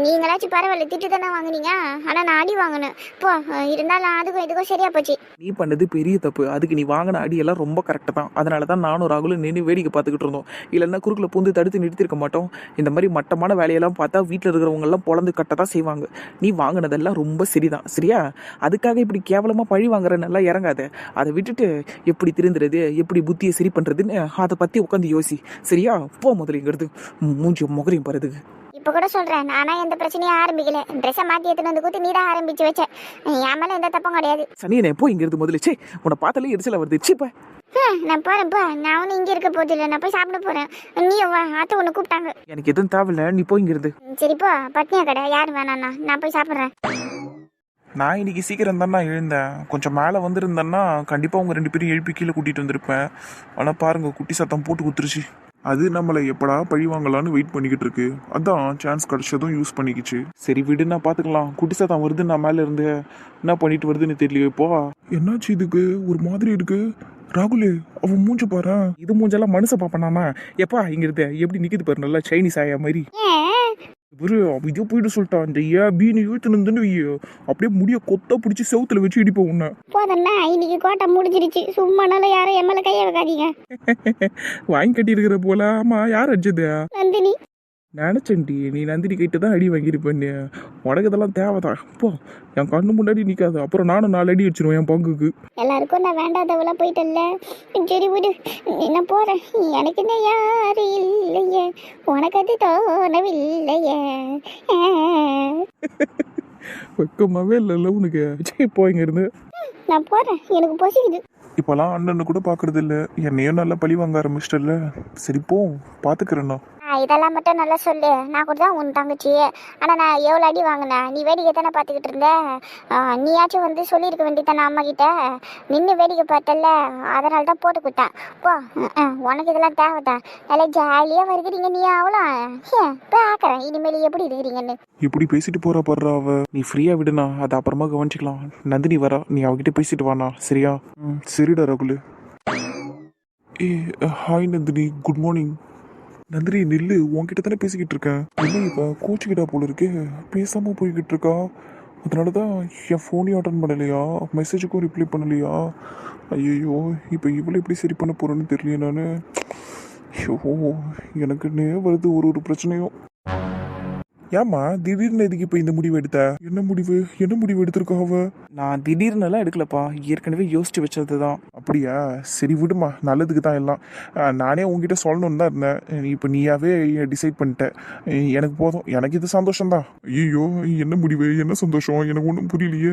நீங்களாச்சும் பரவாயில்ல, திட்டு தானே வாங்கினீங்க. ஆனால் நான் அடி வாங்கினேன். இப்போ இருந்தாலும் அதுக்கும் இதுக்கும் சரியாக போச்சு. நீ பண்ணது பெரிய தப்பு. அதுக்கு நீ வாங்கின அடியெல்லாம் ரொம்ப கரெக்டாக தான். அதனால தான் நானும் ராகுலும் நின்று வேடிக்கை பார்த்துக்கிட்டு இருந்தோம். இல்லைன்னா குறுக்கில் பூந்து தடுத்து நிறுத்திருக்க மாட்டோம். இந்த மாதிரி மட்டமான வேலையெல்லாம் பார்த்தா வீட்டில் இருக்கிறவங்கெல்லாம் பொழந்து கட்ட தான் செய்வாங்க. நீ வாங்கினதெல்லாம் ரொம்ப சரிதான். சரியா, அதுக்காக இப்படி கேவலமாக பழி வாங்குற நல்லா இறங்காத. அதை விட்டுட்டு எப்படி திருந்துறது, எப்படி புத்தியை சரி பண்ணுறதுன்னு அதை பற்றி உட்காந்து யோசி. சரியா, போ முதலிங்கிறது. மூஞ்சி முகரையும் போகிறதுக்கு. இப்போ கூட சொல்கிறேன், நானும் எந்த பிரச்சனையும் ஆரம்பிக்கல. ட்ரெஸ்ஸை மாற்றி எடுத்துன்னு வந்து கூத்து நீ தான் ஆரம்பிச்சு வச்ச. என் மேலே எந்த தப்பும் கிடையாது. சனியனே, போ இங்கிறது முதல்ல. சே, உன்னை பார்த்தாலே எரிச்சல வருது. சீப்பா, நான் போகிறேன்ப்பா. நான் ஒன்றும் இங்கே இருக்க போதில்லை. நான் போய் சாப்பிட போகிறேன். நீயும் வா, அத்தை ஒன்று கூப்பிட்டாங்க. எனக்கு எதுவும் தேவையில்ல, நீ போய் இங்கிறது. சரிப்பா, பட்னியா கடை யார் வேணாண்ணா, நான் போய் சாப்பிட்றேன். நான் இன்னைக்கு சீக்கிரம் தானே எழுந்தேன். கொஞ்சம் மேலே வந்திருந்தேன்னா கண்டிப்பாக உங்கள் 2 பேரும் எழுப்பி கீழே கூட்டிகிட்டு வந்திருப்பேன். ஆனால் பாருங்கள், குட்டி சத்தம் போட்டு குத்துருச்சு. அது நம்மளை எப்படா பழி வாங்கலான்னு வெயிட் பண்ணிக்கிட்டு இருக்கு. அதான் சான்ஸ் கிடைச்சதும் யூஸ் பண்ணிக்கிச்சு. சரி விடு, நான் பார்த்துக்கலாம். குட்டி சத்தம் வருது, நான் மேலே இருந்து என்ன பண்ணிட்டு வருதுன்னு தெரியல. இப்போ என்னாச்சு இதுக்கு ஒரு மாதிரி இருக்கு? ராகுலே, அவன் மூஞ்ச பாரு. இது மூஞ்செல்லாம் மனுஷ பாப்பனாமா? எப்பா இங்கிறது எப்படி நிக்குது பாரு, நல்லா சைனீஸ் ஆயா மாதிரி. இவரு இதோ போயிட்டு சொல்லிட்டான். இந்த பீனு இழுத்து நின்று அப்படியே முடிய கொத்த பிடிச்சி செவுத்துல வச்சு இடிப்போம் உன்ன. போதண்ணா, இன்னைக்கு கோட்டை முடிஞ்சிருச்சு. சும்மானால யாரும் எம்எல்ஏ கையை வைக்காதீங்க. வாங்கி கட்டி இருக்கிற போல. ஆமா, யார் அடிச்சது? நந்தினி. நினைச்சேன்டி நீ நந்தினி கிட்ட தான் அடி வாங்கியிருப்பேன்னு. உனக்கு இதெல்லாம் தேவைதான். இப்போ என் கண்ணு முன்னாடி நிற்காது. அப்புறம் நானும் 4 அடி வச்சிருவேன் என் பங்குக்கு. எல்லாருக்கும் நான் வேண்டாதவளா போயிட்டல்ல. சரி விடு, நான் போறேன். எனக்கு என்ன யாரு இல்லையே, உனக்கு அது தோணவில்லையே. வெக்கமாவே இல்லைல்ல உனக்கு? சரி போ இங்க இருந்து. நான் போறேன், எனக்கு பசிக்குது. இப்போலாம் அண்ணன்னு கூட பார்க்கறது இல்ல, என்னையும் நல்லா பழி வாங்க ஆரம்பிச்சிட்டல. சரி போ, பார்த்துக்கிறேண்ணா. இதெல்லாம் மட்டும் நல்லா சொல்லு. நான் கூட தான் உன் தங்கச்சி. ஆனால் நான் எவ்வளோ அடி வாங்கினேன், நீ வேடிக்கை தானே பார்த்துக்கிட்டு இருந்த. நீயாச்சும் வந்து சொல்லியிருக்க வேண்டியதானே அம்மா கிட்ட. நின்று வேடிக்கை பார்த்தல, அதனால தான் போட்டு கொடுத்தேன். போ. உனக்கு இதெல்லாம் தேவைதான். நல்லா ஜாலியாக வருகிறீங்க நீ. அவ்வளோ பார்க்குறேன் இனிமேல் எப்படி இருக்கிறீங்கன்னு. இப்படி பேசிட்டு போறா பாடுறா அவ. நீ ஃப்ரீயாக விடுண்ணா, அதை அப்புறமா கவனிச்சிக்கலாம். நந்தினி வரா, நீ அவகிட்ட பேசிட்டு வாண்ணா, சரியா? சரிடா ரகுலு. ஏ hi Nandini, good morning. Nandini நில்லு, உன்கிட்ட தானே பேசிக்கிட்டு இருக்கேன். இல்லை இப்போ கோச்சுக்கிட்டா போல இருக்கே, பேசாமல் போய்கிட்டு இருக்கா. அதனால தான் என் ஃபோனையும் அட்டன் பண்ணலையா, மெசேஜுக்கும் ரிப்ளை பண்ணலையா. ஐயோ இப்போ இவ்வளோ எப்படி சரி பண்ண போகிறேன்னு தெரியல நான். ஐயோ எனக்குன்னே வருது ஒரு பிரச்சனையும். ஏம்மா திடீர்னு எதுக்கு இப்போ இந்த முடிவு எடுத்த? என்ன முடிவு எடுத்திருக்கா அவ? நான் திடீர்னுலாம் எடுக்கலப்பா, ஏற்கனவே யோசிச்சு வச்சது தான். அப்படியா? சரி விடுமா, நல்லதுக்கு தான் எல்லாம். நானே உங்ககிட்ட சொல்லணும்னு தான் இருந்தேன், இப்போ நீயாவே டிசைட் பண்ணிட்ட. எனக்கு போதும், எனக்கு இது சந்தோஷம்தான். ஐயோ என்ன முடிவு, என்ன சந்தோஷம், எனக்கு ஒன்றும் புரியலையே.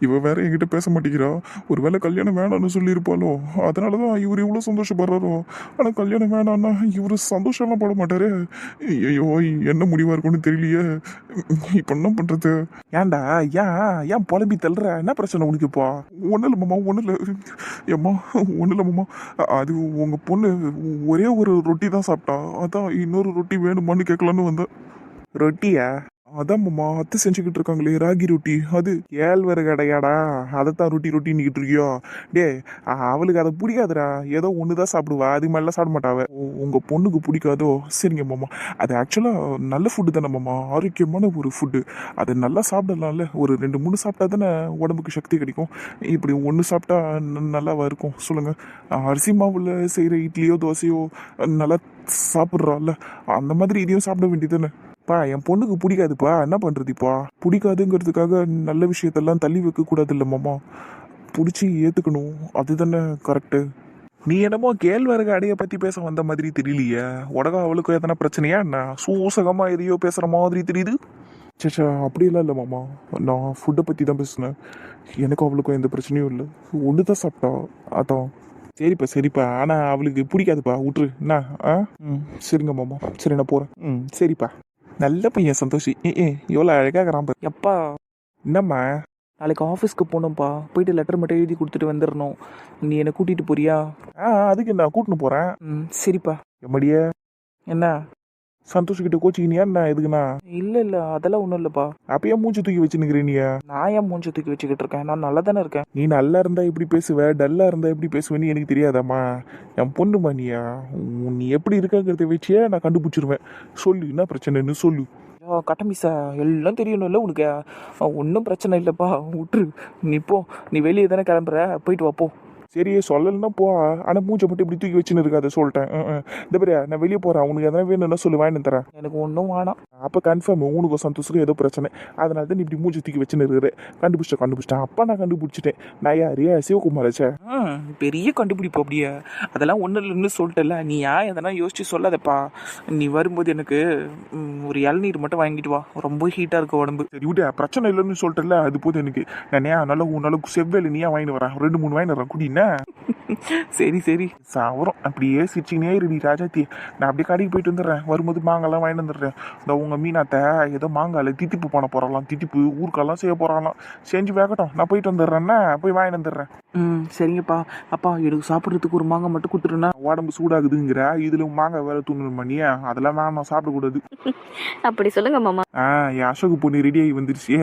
இவ வேற என்கிட்ட பேச மாட்டேங்கிறா. ஒருவேளை கல்யாணம் வேணாம்னு சொல்லியிருப்பாளோ, அதனால தான் இவர் இவ்வளோ சந்தோஷப்படுறாரோ. ஆனால் கல்யாணம் வேணான்னா இவர் சந்தோஷம்லாம் பட மாட்டாரு. ஐயோ என்ன முடிவாக இருக்கும்னு தெரியலையே. இப்போ என்ன பண்ணுறது? ஏன்டா, ஏன் புலம்பி தள்ளுற? என்ன பிரச்சனை உனக்கு இப்போ? ஒன்றும் இல்லை மாமா, ஒன்றும் இல்லை ஏம்மா, ஒன்றும் இல்லை மாமா. அது உங்கள் பொண்ணு ஒரே ஒரு ரொட்டி தான் சாப்பிட்டா, அதான் இன்னொரு ரொட்டி வேணுமான்னு கேட்கலான்னு வந்தேன். ரொட்டியா? அதான் மாமா, அத்தை செஞ்சுக்கிட்டு இருக்காங்களே ராகி ரொட்டி, அது. கேழ்வரகு கடையாடா, அதைத்தான் ரொட்டின்னுக்கிட்டு இருக்கியோ? டே, அவளுக்கு அதை பிடிக்காதுடா, ஏதோ ஒன்று தான் சாப்பிடுவா, அது மாதிரிலாம் சாப்பிட மாட்டாவ. உங்கள் பொண்ணுக்கு பிடிக்காதோ? சரிங்க மாமா. அது ஆக்சுவலாக நல்ல ஃபுட்டு தானே மாமா, ஆரோக்கியமான ஒரு ஃபுட்டு. அது நல்லா சாப்பிடலாம்ல. ஒரு 2-3 சாப்பிட்டா தானே உடம்புக்கு சக்தி கிடைக்கும். இப்படி ஒன்று சாப்பிட்டா நல்லாவா இருக்கும் சொல்லுங்கள்? அரிசி மாவில் செய்கிற இட்லியோ தோசையோ நல்லா சாப்பிட்றான்ல, அந்த மாதிரி இதையும் சாப்பிட வேண்டியது தானே. பா, என் பொண்ணுக்கு பிடிக்காதுப்பா, என்ன பண்ணுறதுப்பா? பிடிக்காதுங்கிறதுக்காக நல்ல விஷயத்தெல்லாம் தள்ளி வைக்கக்கூடாது இல்லை மாமா, பிடிச்சி ஏற்றுக்கணும், அதுதானே கரெக்டு. நீ என்னமோ கேழ்வரகு அடைய பற்றி பேச வந்த மாதிரி தெரியலையே. உடகா அவளுக்கும் எதனா பிரச்சனையா என்ன? சூசகமாக எதையோ பேசுகிற மாதிரி தெரியுது. சேச்சா அப்படியெல்லாம் இல்லை மாமா, நான் ஃபுட்டை பற்றி தான் பேசினேன். எனக்கும் அவளுக்கும் எந்த பிரச்சனையும் இல்லை, ஒன்று தான் சாப்பிட்டா, அதான். சரிப்பா, ஆனால் அவளுக்கு பிடிக்காதுப்பா, விட்டுரு என்ன? சரிங்க மாமா, சரி நான் போகிறேன். சரிப்பா. நல்ல பையன் சந்தோஷி. எவ்வளோ அழகாகிறான் பாரு. எப்பா, என்னம்மா? நாளைக்கு ஆஃபீஸ்க்கு போகணும்ப்பா, போயிட்டு லெட்டர் மட்டும் எழுதி கொடுத்துட்டு வந்துடணும். நீ என்னை கூட்டிகிட்டு போறியா? அதுக்கு நான் கூட்டின்னு போகிறேன். சரிப்பா. எம்மடியே என்ன? சந்தோஷ்கிட்ட கோச்சிக்கினியா என்ன? எதுக்குண்ணா? இல்லை, அதெல்லாம் ஒன்றும் இல்லைப்பா. அப்பயே மூஞ்சி தூக்கி வச்சுன்னுக்கிறேன் நீ. நான் ஏன் மூஞ்சி தூக்கி வச்சுக்கிட்டு இருக்கேன்? நான் நல்லா தானே இருக்கேன். நீ நல்லா இருந்தா எப்படி பேசுவ, டல்லா இருந்தா எப்படி பேசுவேன்னு எனக்கு தெரியாதாம்மா. என் பொண்ணுமா நீயா, நீ எப்படி இருக்காங்கிறத வச்சே நான் கண்டுபிடிச்சிருவேன். சொல்லு, என்ன பிரச்சனைன்னு சொல்லு. கட்டமிசா, எல்லாம் தெரியணும்ல உனக்கு. ஒன்றும் பிரச்சனை இல்லைப்பா, விட்டுரு. நீ போ, நீ வெளியே தானே கிளம்புற, போயிட்டு வா போ. சரி சொல்லலைன்னா போ, ஆனால் மூஞ்சை மட்டும் இப்படி தூக்கி வச்சுன்னு இருக்காத சொல்லிட்டேன். இந்த பேரியா, நான் வெளியே போகிறேன், உனக்கு எதனா வேணும்னா சொல்லு, வாங்கிட்டு தரேன். எனக்கு ஒன்றும் வேணாம். அப்போ கன்ஃபார்ம் உனக்கு சந்தோஷத்துக்கு ஏதோ பிரச்சனை, அதனால தான் நீ இப்படி மூஞ்சி தூக்கி வச்சுன்னு இருக்கிற. கண்டுபிடிச்சிட்டேன். அப்பா நான் கண்டுபிடிச்சிட்டேன். நான் யாரையா சிவகுமாராச்சே? பெரிய கண்டுபிடிப்பு அப்படியே. அதெல்லாம் ஒன்றும் இல்லைன்னு சொல்லிட்டல, நீ ஏன் எதனா யோசிச்சு சொல்லாதப்பா. நீ வரும்போது எனக்கு ஒரு இளநீர் மட்டும் வாங்கிட்டு வா, ரொம்ப ஹீட்டாக இருக்க உடம்பு. சரி விட்டு, பிரச்சனை இல்லைன்னு சொல்லிட்டல, அது போதும் எனக்கு. நானே அதனால உன்னால செவ்வேலு நீயா வாங்கிட்டு வரேன், 2-3 வாங்கிட்டு வரேன் குடின்னா. சரி சாவரம் அப்படியே சிரிச்சிங்கனே இருடி ராஜாத்தி. நான் அப்படியே கடைக்கு போயிட்டு வந்துடுறேன், வரும்போது மாங்காய்லாம் வாங்கிட்டு வந்துடுறேன். இந்த உங்க மீனாத்த ஏதோ மாங்காயில் தித்திப்பு பண்ண போறாங்களாம், தித்திப்பு ஊருக்கெல்லாம் செய்ய போறாங்களாம். செஞ்சு வேகட்டும், நான் போயிட்டு வந்துடுறேன்னா போய் வாங்கிட்டு வந்துடுறேன். சரிங்கப்பா. அப்பா, எனக்கு சாப்பிட்றதுக்கு ஒரு மாங்காய் மட்டும் கொடுத்துருண்ணா. உடம்பு சூடாகுதுங்கிற இதுல மாங்காய் வேற தூங்கணும் நீ, அதெல்லாம் வேணாம், சாப்பிடக்கூடாது. அப்படி சொல்லுங்க மாமா. என் அசோக்கு பொண்ணு ரெடி ஆகி வந்துருச்சு.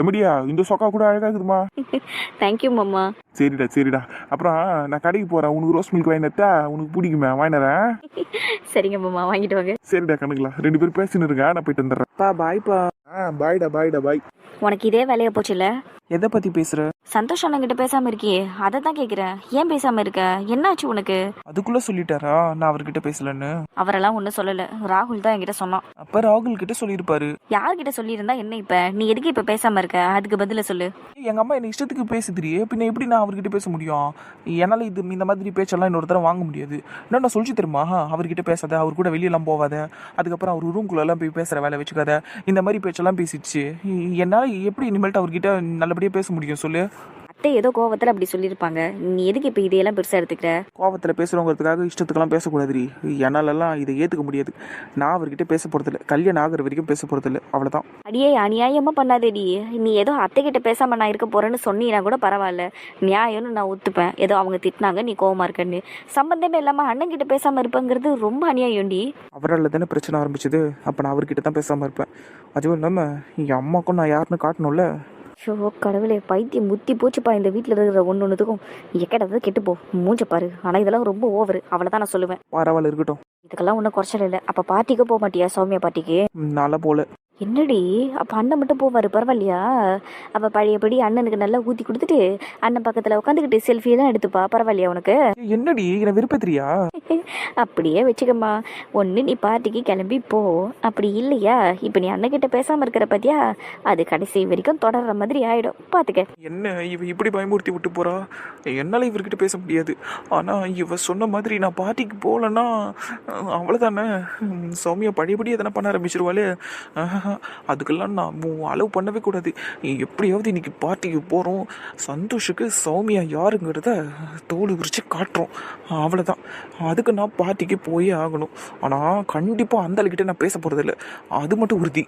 எப்படியா இந்த சொக்கா கூட அழகாகுதுமா. தேங்க்யூ மாமா. சரிடா. அப்புறம் நான் கடைக்கு போறேன், உனக்கு ரோஸ் மில்க் வாங்கினத்தா, உனக்கு பிடிக்குமே, வாங்கினறேன். சரிங்க மாமா, வாங்கிட்டு வாங்க. சரிடா கணக்குல, 2 பேரும் பேசின்னு இருக்கா, நான் போயிட்டு வந்துடுறேன். பாய்ப்பா. பாய்டா பாய். உனக்கு இதே வேலையா போச்சுல்ல? எதை பற்றி பேசுகிற? சந்தோஷ் அண்ணன் கிட்ட பேசாம இருக்கியே, அதை தான் கேக்குறேன். ஏன் பேசாம இருக்க? என்னாச்சு உனக்கு? அதுக்குள்ள சொல்லிட்டாரா நான் அவர்கிட்ட பேசலன்னு? அவரெல்லாம் ஒன்றும் சொல்லல, ராகுல் தான் என்கிட்ட சொன்னான். அப்ப ராகுல் கிட்ட சொல்லியிருப்பாரு. யார்கிட்ட சொல்லியிருந்தா என்ன? இப்ப நீ எதுக்கு இப்ப பேசாம இருக்க? அதுக்கு பதில சொல்லு. எங்க அம்மா என்ன இஷ்டத்துக்கு பேசுதுரியே, பின்ன எப்படி நான் அவர்கிட்ட பேச முடியும்? என்னால இந்த மாதிரி பேச்செல்லாம் இன்னொரு தடவை வாங்க முடியாது. என்ன நான் சொல்லிச்சு தெரியுமா, அவர்கிட்ட பேசாத, அவர் கூட வெளியெல்லாம் போவாத, அதுக்கப்புறம் அவர் ரூம்குள்ள எல்லாம் போய் பேசுற வேலை வச்சுக்காத, இந்த மாதிரி பேச்செல்லாம் பேசிடுச்சு. என்னால எப்படி இனிமேல்ட்டு அவர்கிட்ட நல்லபடியா பேச முடியும் சொல்லு? அத்தை ஏதோ கோவத்துல அப்படி சொல்லியிருப்பாங்க. நீ எதுக்கு இப்ப இதையெல்லாம் பெருசா எடுத்துக்கிற? கோவத்துல பேசுறவங்கிறதுக்காக இஷ்டத்துக்கெல்லாம் பேசக்கூடாதுரி. என்னாலலாம் இதை ஏத்துக்க முடியாது. நான் அவர்கிட்ட பேச போறதில்ல, கல்யாணம் ஆகிற வரைக்கும் பேச போறதில்ல, அவ்வளவுதான். அடியே அநியாயமா பண்ணாதேடி. நீ ஏதோ அத்தை கிட்ட பேசாம நான் இருக்க போறேன்னு சொன்னீங்கன்னா கூட பரவாயில்ல, நியாயம்னு நான் ஒத்துப்பேன். ஏதோ அவங்க திட்டினாங்க நீ கோவமா இருக்கன்னு. சம்பந்தமே இல்லாம அண்ணன் கிட்ட பேசாம இருப்பேங்கிறது ரொம்ப அநியாயம்டி. அவரால் தானே பிரச்சனை ஆரம்பிச்சது. அப்ப நான் அவர்கிட்ட தான் பேசாம இருப்பேன். அதுவும் இல்லாம என் அம்மாக்கும் நான் யாருன்னு காட்டணும்ல. ஷோ கடவுளே, பைத்தியம் முத்தி போச்சுப்பா இந்த வீட்டில் இருக்கிற ஒன்றுத்துக்கும். எக்கடாவது கெட்டு போ, மூஞ்ச பாரு. ஆனால் இதெல்லாம் ரொம்ப ஓவர், அவளை தான் நான் சொல்லுவேன். பரவாயில்ல, இருக்கட்டும். இதுக்கெல்லாம் ஒன்றும் குறைச்சல் இல்லை. அப்போ பார்ட்டிக்கு போக மாட்டியா? சௌமியா பார்ட்டிக்கு நாளை போல. என்னடி, அப்போ அண்ணன் மட்டும் போவார், பரவாயில்லையா? அப்போ பழையபடி அண்ணனுக்கு நல்லா ஊற்றி கொடுத்துட்டு அண்ணன் பக்கத்தில் உட்காந்துக்கிட்டு செல்ஃபியெல்லாம் எடுத்துப்பா, பரவாயில்லையா உனக்கு? என்னடி என்ன விருப்பத்திரியா? அப்படியே வச்சுக்கம்மா. ஒன்று நீ பார்ட்டிக்கு கிளம்பி போ, அப்படி இல்லையா இப்போ நீ அண்ணன்கிட்ட பேசாமல் இருக்கிற பார்த்தியா, அது கடைசி வரைக்கும் தொடர்ற மாதிரி ஆகிடும், பார்த்துக்க. என்ன இவ இப்படி பயமுறுத்தி விட்டு போறா? என்னால இவர்கிட்ட பேச முடியாது. ஆனா இவ சொன்ன மாதிரி நான் பார்ட்டிக்கு போகலன்னா அவ்வளோதானே, சௌமியா பழையபடி எதனா பண்ண ஆரம்பிச்சிருவாளே. அதுக்கெல்லாம் நான் அலோவ் பண்ணவே கூடாது. எப்படியாவது இன்னைக்கு பார்ட்டிக்கு போகிறோம், சந்தோஷுக்கு சௌமியா யாருங்கிறத தோல் உரிச்சு காட்டுறோம், அவ்வளோதான். அதுக்கு நான் பார்ட்டிக்கு போயே ஆகணும். ஆனால் கண்டிப்பாக அந்த ஆளுக்கிட்ட நான் பேச போகிறதில்ல, அது மட்டும் உறுதி.